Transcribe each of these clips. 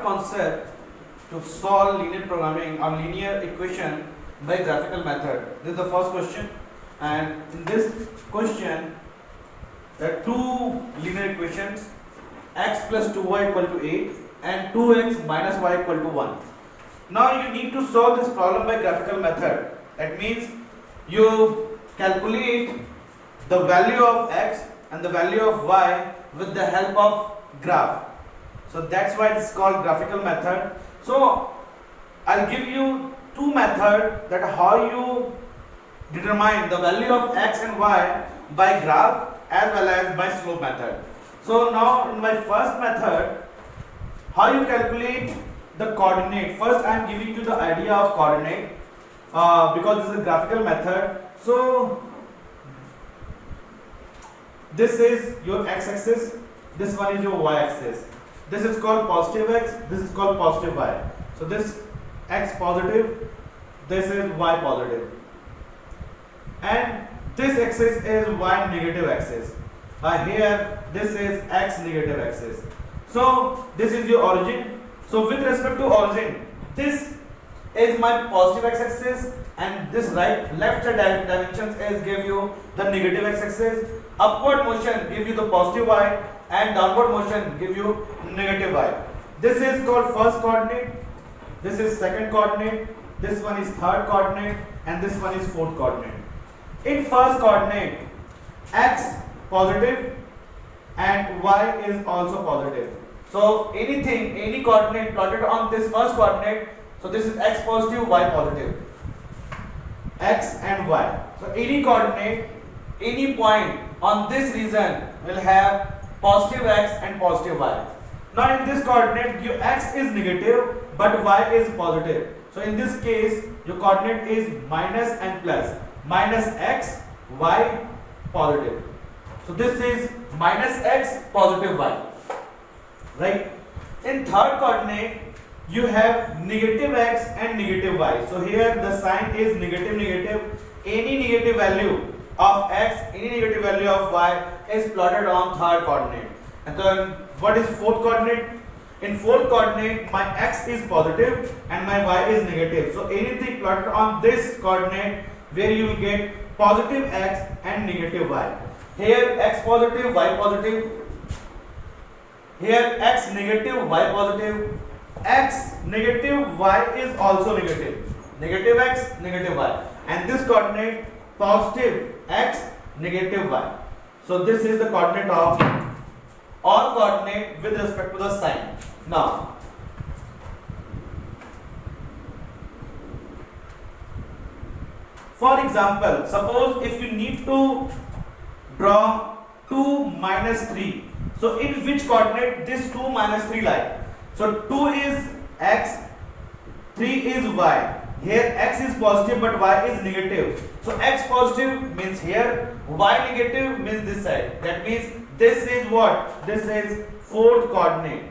concept to solve linear programming or linear equation by graphical method. This is the first question, and in this question there are two linear equations, x plus 2y equal to 8 and 2x minus y equal to 1. Now you need to solve this problem by graphical method. That means you calculate the value of x and the value of y with the help of graph. So that's why it's called graphical method. So I'll give you two methods that how you determine the value of x and y by graph as well as by slope method. So now in my first method, how you calculate the coordinate. First I am giving you the idea of coordinate because this is a graphical method. So this is your x-axis, this one is your y-axis. This is called positive x, this is called positive y. So this x positive, this is y positive, and this axis is y negative axis. Here this is x negative axis. So this is your origin. So with respect to origin, this is my positive x-axis and this left dimensions is give you the negative x-axis. Upward motion give you the positive y and downward motion give you negative y. This is called first coordinate, this is second coordinate, this one is third coordinate, and this one is fourth coordinate. In first coordinate, x positive and y is also positive. So any coordinate plotted on this first coordinate, so this is x positive, y positive, x and y. So any coordinate, any point on this region will have positive x and positive y. Now in this coordinate, your x is negative but y is positive. So in this case, your coordinate is minus and plus. Minus x, y, positive. So this is minus x, positive y. Right? In third coordinate, you have negative x and negative y. So here the sign is negative, negative. Any negative value of x, any negative value of y is plotted on third coordinate. And then what is fourth coordinate? In fourth coordinate, my x is positive and my y is negative. So anything plotted on this coordinate where you will get positive x and negative y. Here x positive, y positive. Here x negative, y positive. X negative, y is also negative. Negative x, negative y. And this coordinate positive x, negative y. So this is the coordinate of all coordinate with respect to the sign. Now for example, suppose if you need to draw 2 minus 3. So in which coordinate this 2 minus 3 lie? So 2 is x, 3 is y. Here x is positive but y is negative. So x positive means here, y negative means this side. That means this is what? This is fourth coordinate.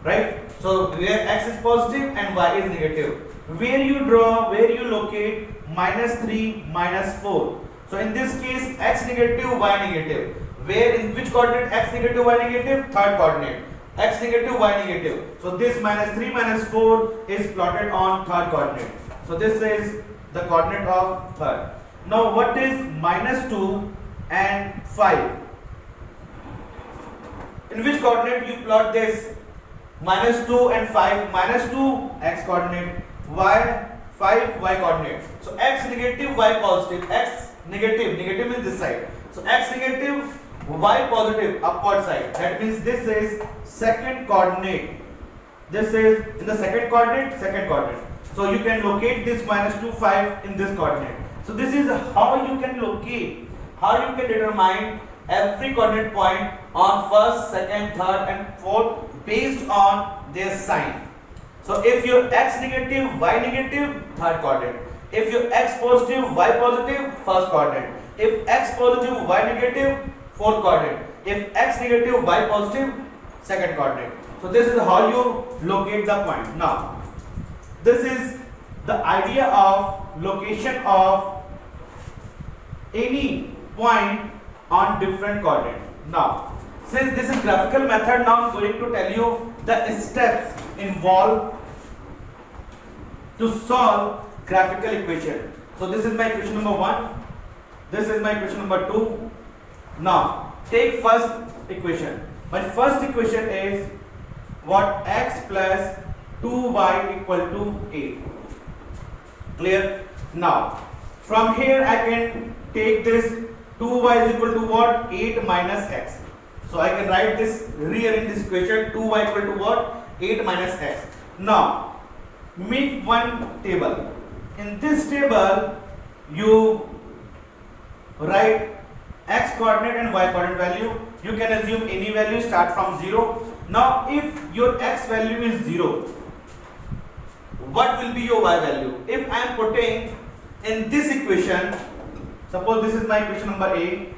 Right? So where x is positive and y is negative. Where you draw, where you locate minus 3, minus 4. So in this case, x negative, y negative. Where in which coordinate x negative, y negative? Third coordinate. X negative, y negative. So this minus 3, minus 4 is plotted on third coordinate. So this is the coordinate of third. Now what is minus 2 and 5? In which coordinate you plot this? Minus 2 and 5. Minus 2 x coordinate, y 5 y coordinate. So x negative, y positive. X negative, negative is this side. So x negative, y positive, upward side. That means this is second coordinate. This is in the second coordinate, second coordinate. So you can locate this minus 2, 5 in this coordinate. So this is how you can locate, how you can determine every coordinate point on first, second, third and fourth based on their sign. So if your x negative, y negative, third coordinate. If your x positive, y positive, first coordinate. If x positive, y negative, fourth coordinate. If x negative, y positive, second coordinate. So this is how you locate the point. Now this is the idea of location of any point on different coordinate. Now since this is graphical method, now I'm going to tell you the steps involved to solve graphical equation. So this is my equation number 1, this is my equation number 2. Now take first equation. My first equation is what? X plus 2y equal to 8. Clear? Now from here I can take this 2y is equal to what? 8 minus x. So I can write this, rearrange this equation. 2y equal to what? 8 minus x. Now make one table. In this table you write x coordinate and y coordinate value. You can assume any value, start from 0. Now if your x value is 0, what will be your y value? If I am putting in this equation, suppose this is my equation number A,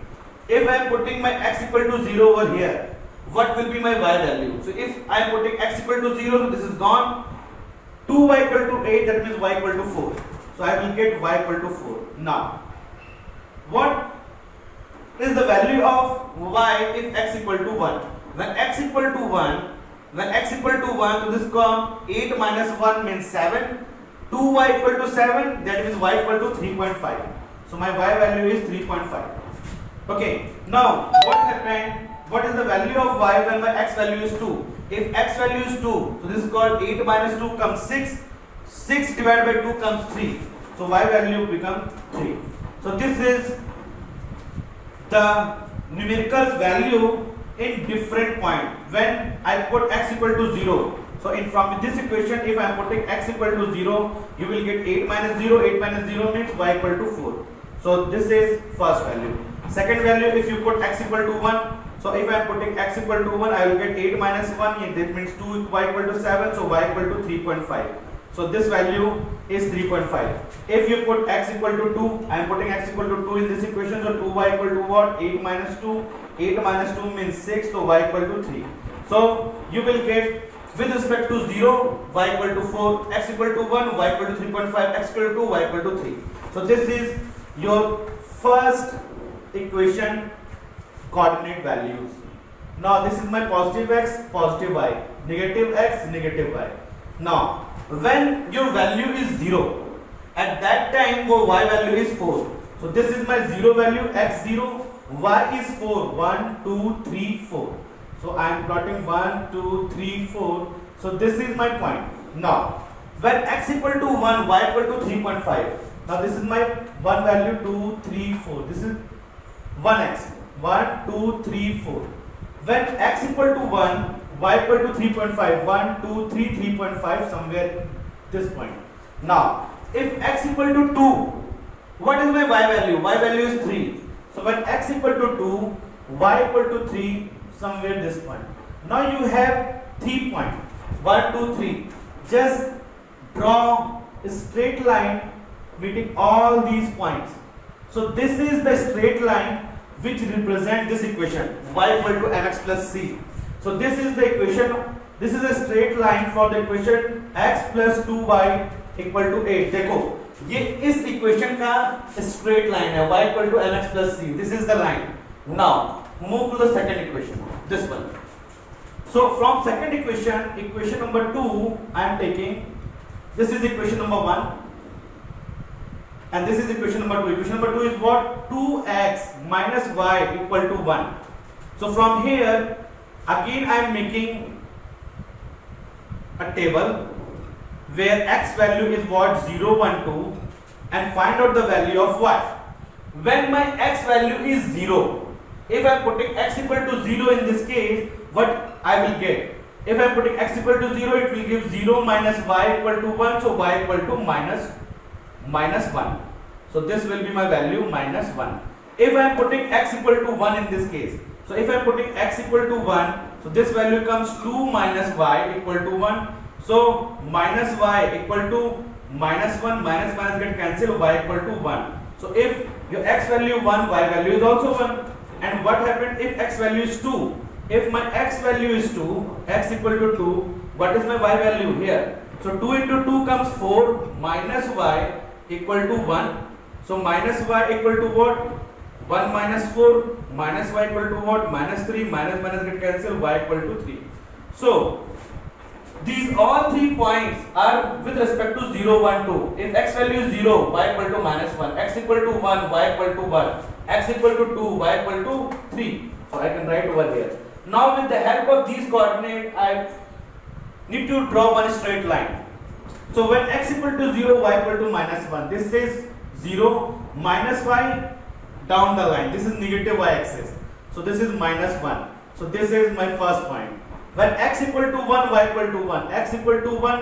if I am putting my x equal to 0 over here, what will be my y value? So if I am putting x equal to 0, so this is gone. 2y equal to 8, that means y equal to 4. So I will get y equal to 4. Now what is the value of y if x equal to 1? When x equal to 1, so this come 8 minus 1 means 7. 2y equal to 7, that means y equal to 3.5. So my y value is 3.5. Okay, now what happened? What is the value of y when my x value is 2? If x value is 2, so this is called 8 minus 2 comes 6. 6 divided by 2 comes 3. So y value becomes 3. So this is the numerical value in different point when I put x equal to 0. So in from this equation, if I am putting x equal to 0, you will get 8 minus 0. 8 minus 0 means y equal to 4. So this is first value. Second value, if you put x equal to 1, so if I am putting x equal to 1, I will get 8 minus 1, that means 2 y equal to 7, so y equal to 3.5. So this value is 3.5. If you put x equal to 2, I am putting x equal to 2 in this equation, so 2y equal to what? 8 minus 2. 8 minus 2 means 6, so y equal to 3. So you will get with respect to 0, y equal to 4, x equal to 1, y equal to 3.5, x equal to 2, y equal to 3. So this is your first equation coordinate values. Now this is my positive x, positive y, negative x, negative y. Now when your value is 0, at that time your y value is 4. So this is my 0 value, x 0, y is 4, 1, 2, 3, 4. So I am plotting 1, 2, 3, 4. So this is my point. Now when x equal to 1, y equal to 3.5. Now this is my 1 value, 2, 3, 4. This is 1x, 1, 2, 3, 4. When x equal to 1, y equal to 3.5, 1, 2, 3, 3.5, somewhere this point. Now if x equal to 2, what is my y value? Y value is 3. So when x equal to 2, y equal to 3, somewhere this point. Now you have 3 points, 1, 2, 3. Just draw a straight line meeting all these points. So this is the straight line which represents this equation, y equal to mx plus c. So this is the equation, this is a straight line for the equation x plus 2y equal to 8. देखो ये इस equation का straight line है, y equal to mx plus c. This is the line. Now move to the second equation, this one. So from second equation, equation number 2, I am taking, this is equation number 1 and this is equation number 2. Equation number 2 is what? 2x minus y equal to 1. So from here again I am making a table where x value is what? 0, 1, 2 and find out the value of y. When my x value is 0, if I am putting x equal to 0 in this case, what I will get? If I am putting x equal to 0, it will give 0 minus y equal to 1, so y equal to minus 1. So this will be my value minus 1. If I am putting x equal to 1 in this case, so if I am putting x equal to 1, so this value comes 2 minus y equal to 1. So minus y equal to minus 1, minus minus get cancelled, y equal to 1. So if your x value 1, y value is also 1. And what happened if x value is 2? If my x value is 2, x equal to 2, what is my y value here? So 2 into 2 comes 4 minus y equal to 1. So minus y equal to what? 1 minus 4 minus y equal to what? Minus 3, minus minus get cancelled, y equal to 3. So these all 3 points are with respect to 0, 1, 2. If x value is 0, y equal to -1, x equal to 1, y equal to 1, x equal to 2, y equal to 3. So I can write over here. Now with the help of these coordinates, I need to draw one straight line. So when x equal to 0, y equal to -1, this is 0, minus y, down the line. This is negative y axis. So this is -1. So this is my first point. When x equal to 1, y equal to 1, x equal to 1,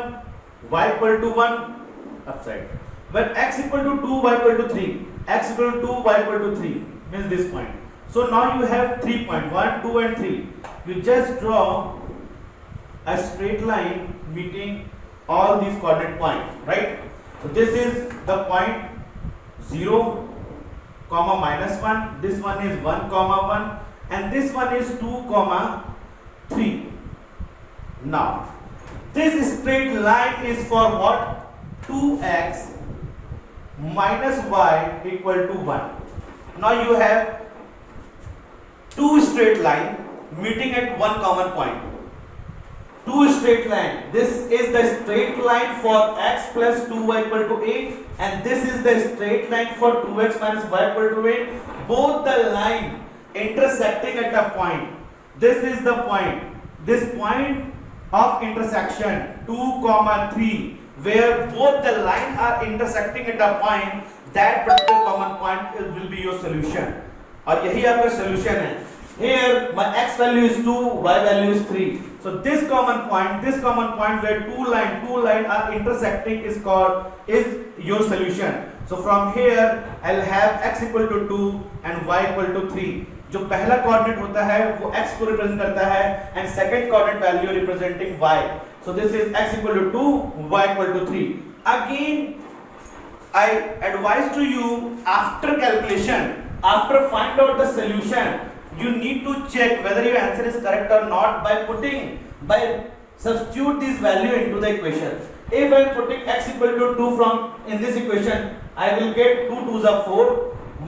y equal to 1, upside. When x equal to 2, y equal to 3, x equal to 2, y equal to 3, means this point. So now you have 3 points, 1, 2 and 3. You just draw a straight line meeting all these coordinate points, right? So this is the point 0, comma -1, this one is 1, comma 1, and this one is 2, comma 3. Now, this straight line is for what? 2x minus y equal to 1. Now you have two straight line meeting at one common point. Two straight line. This is the straight line for x plus 2y equal to 8, and this is the straight line for 2x minus y equal to 8. Both the line intersecting at a point. This is the point. This point of intersection 2, 3, where both the lines are intersecting at a point, that particular common point will be your solution. और यही आपका solution है. Here my x value is 2, y value is 3. So this common point where two line are intersecting is your solution. So from here I'll have x equal to 2 and y equal to 3. जो पहला coordinate होता है वो x को represent करता है and second coordinate value representing y. So this is x equal to 2, y equal to 3. Again I advise to you, after calculation, after find out the solution, you need to check whether your answer is correct or not by substitute this value into the equation. If I am putting x equal to 2 from in this equation, I will get 2 2s are 4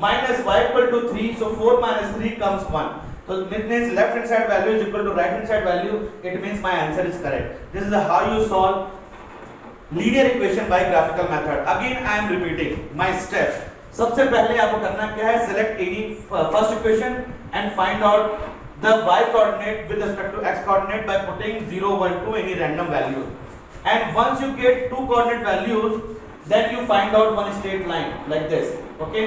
minus y equal to 3. So 4 minus 3 comes 1. So it means left hand side value is equal to right hand side value. It means my answer is correct. This is how you solve linear equation by graphical method. Again I am repeating my steps. सबसे पहले आपको करना क्या है? Select any first equation and find out the y coordinate with respect to x coordinate by putting 0, 1, 2 any random value. And once you get two coordinate values, then you find out one straight line like this. Okay.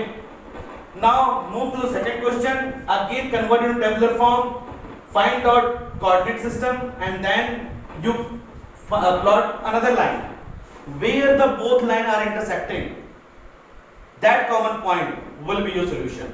Now move to the second question. Again convert into tabular form. Find out coordinate system and then you plot another line where the both lines are intersecting. That common point will be your solution.